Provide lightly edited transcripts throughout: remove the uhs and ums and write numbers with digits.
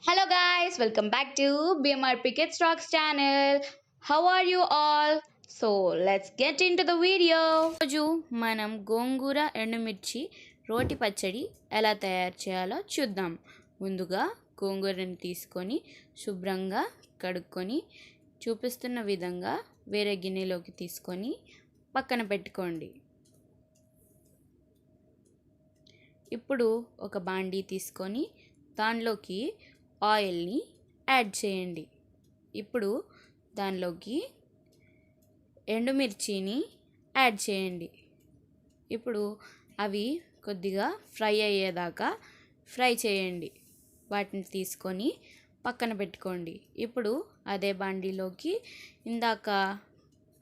Hello guys, welcome back to BMRPkids Rocks channel. How are you all? So let's get into the video. రోజు మనం గోంగూర ఎండుమిర్చి రోటి పచ్చడి ఎలా తయారు చేయాలో చూద్దాం. ముందుగా గోంగూరని తీసుకొని శుభ్రంగా కడుక్కొని చూపిస్తున్న విధంగా వేరే గిన్నెలోకి తీసుకొని పక్కన పెట్టుకోండి. ఇప్పుడు ఒక బాండీ తీసుకొని దానిలోకి ఆయిల్ని యాడ్ చేయండి. ఇప్పుడు దానిలోకి ఎండుమిర్చిని యాడ్ చేయండి. ఇప్పుడు అవి కొద్దిగా ఫ్రై అయ్యేదాకా ఫ్రై చేయండి. వాటిని తీసుకొని పక్కన పెట్టుకోండి. ఇప్పుడు అదే బాండీలోకి ఇందాక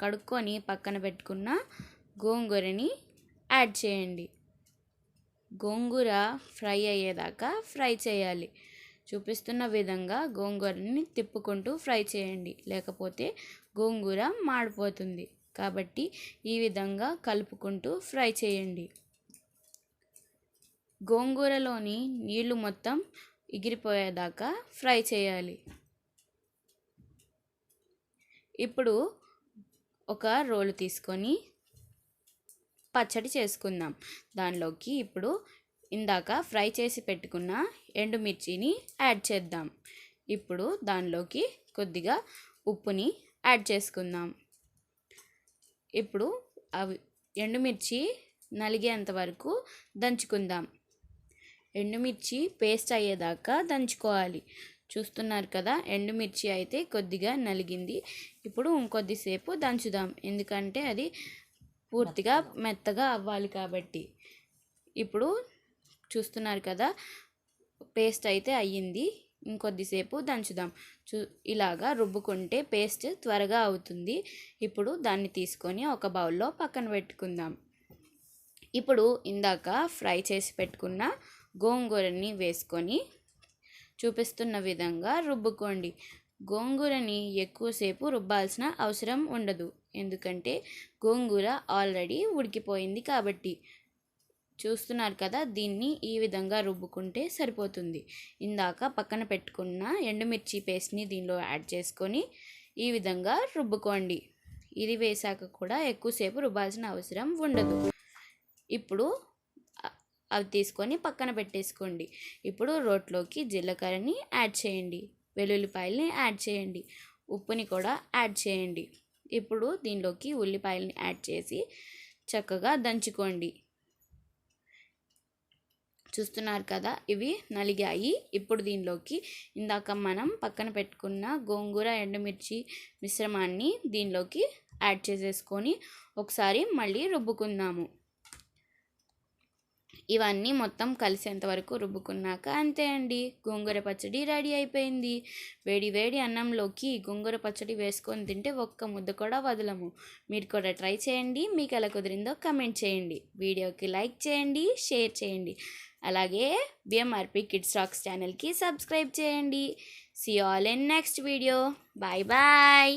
కడుక్కొని పక్కన పెట్టుకున్న గోంగూరని యాడ్ చేయండి. గోంగూర ఫ్రై అయ్యేదాకా ఫ్రై చేయాలి. చూపిస్తున్న విధంగా గోంగూరని తిప్పుకుంటూ ఫ్రై చేయండి, లేకపోతే గోంగూర మాడిపోతుంది. కాబట్టి ఈ విధంగా కలుపుకుంటూ ఫ్రై చేయండి. గోంగూరలోని నీళ్లు మొత్తం ఎగిరిపోయేదాకా ఫ్రై చేయాలి. ఇప్పుడు ఒక రోలు తీసుకొని పచ్చడి చేసుకుందాం. దానిలోకి ఇప్పుడు ఇందాక ఫ్రై చేసి పెట్టుకున్న ఎండుమిర్చిని యాడ్ చేద్దాం. ఇప్పుడు దానిలోకి కొద్దిగా ఉప్పుని యాడ్ చేసుకుందాం. ఇప్పుడు అవి ఎండుమిర్చి నలిగేంత వరకు దంచుకుందాం. ఎండుమిర్చి పేస్ట్ అయ్యేదాకా దంచుకోవాలి. చూస్తున్నారు కదా, ఎండుమిర్చి అయితే కొద్దిగా నలిగింది. ఇప్పుడు ఇంకొద్దిసేపు దంచుదాం, ఎందుకంటే అది పూర్తిగా మెత్తగా అవ్వాలి కాబట్టి. ఇప్పుడు చూస్తున్నారు కదా, పేస్ట్ అయితే అయ్యింది. ఇంకొద్దిసేపు దంచుదాం. ఇలాగా రుబ్బుకుంటే పేస్ట్ త్వరగా అవుతుంది. ఇప్పుడు దాన్ని తీసుకొని ఒక బౌల్లో పక్కన పెట్టుకుందాం. ఇప్పుడు ఇందాక ఫ్రై చేసి పెట్టుకున్న గోంగూరని వేసుకొని చూపిస్తున్న విధంగా రుబ్బుకోండి. గోంగూరని ఎక్కువసేపు రుబ్బాల్సిన అవసరం ఉండదు, ఎందుకంటే గోంగూర ఆల్రెడీ ఉడికిపోయింది కాబట్టి. చూస్తున్నారు కదా, దీన్ని ఈ విధంగా రుబ్బుకుంటే సరిపోతుంది. ఇందాక పక్కన పెట్టుకున్న ఎండుమిర్చి పేస్ట్ని దీనిలో యాడ్ చేసుకొని ఈ విధంగా రుబ్బుకోండి. ఇది వేసాక కూడా ఎక్కువసేపు రుబ్బాల్సిన అవసరం ఉండదు. ఇప్పుడు అవి తీసుకొని పక్కన పెట్టేసుకోండి. ఇప్పుడు రోట్లోకి జీలకర్రని యాడ్ చేయండి, వెల్లుల్లిపాయలని యాడ్ చేయండి, ఉప్పుని కూడా యాడ్ చేయండి. ఇప్పుడు దీనిలోకి ఉల్లిపాయలని యాడ్ చేసి చక్కగా దంచుకోండి. చూస్తున్నారు కదా, ఇవి నలిగాయి. ఇప్పుడు దీనిలోకి ఇందాక మనం పక్కన పెట్టుకున్న గోంగూర ఎండుమిర్చి మిశ్రమాన్ని దీనిలోకి యాడ్ చేసేసుకొని ఒకసారి మళ్ళీ రుబ్బుకుందాము. ఇవన్నీ మొత్తం కలిసేంత వరకు రుబ్బుకున్నాక అంతే అండి, గోంగూర పచ్చడి రెడీ అయిపోయింది. వేడి వేడి అన్నంలోకి గోంగూర పచ్చడి వేసుకొని తింటే ఒక్క ముద్ద కూడా వదలము. మీరు కూడా ట్రై చేయండి. మీకు ఎలా కుదిరిందో కమెంట్ చేయండి. వీడియోకి లైక్ చేయండి, షేర్ చేయండి. అలాగే BMRP Kids Rocks ఛానల్కి సబ్స్క్రైబ్ చేయండి. See you all in next video. Bye bye.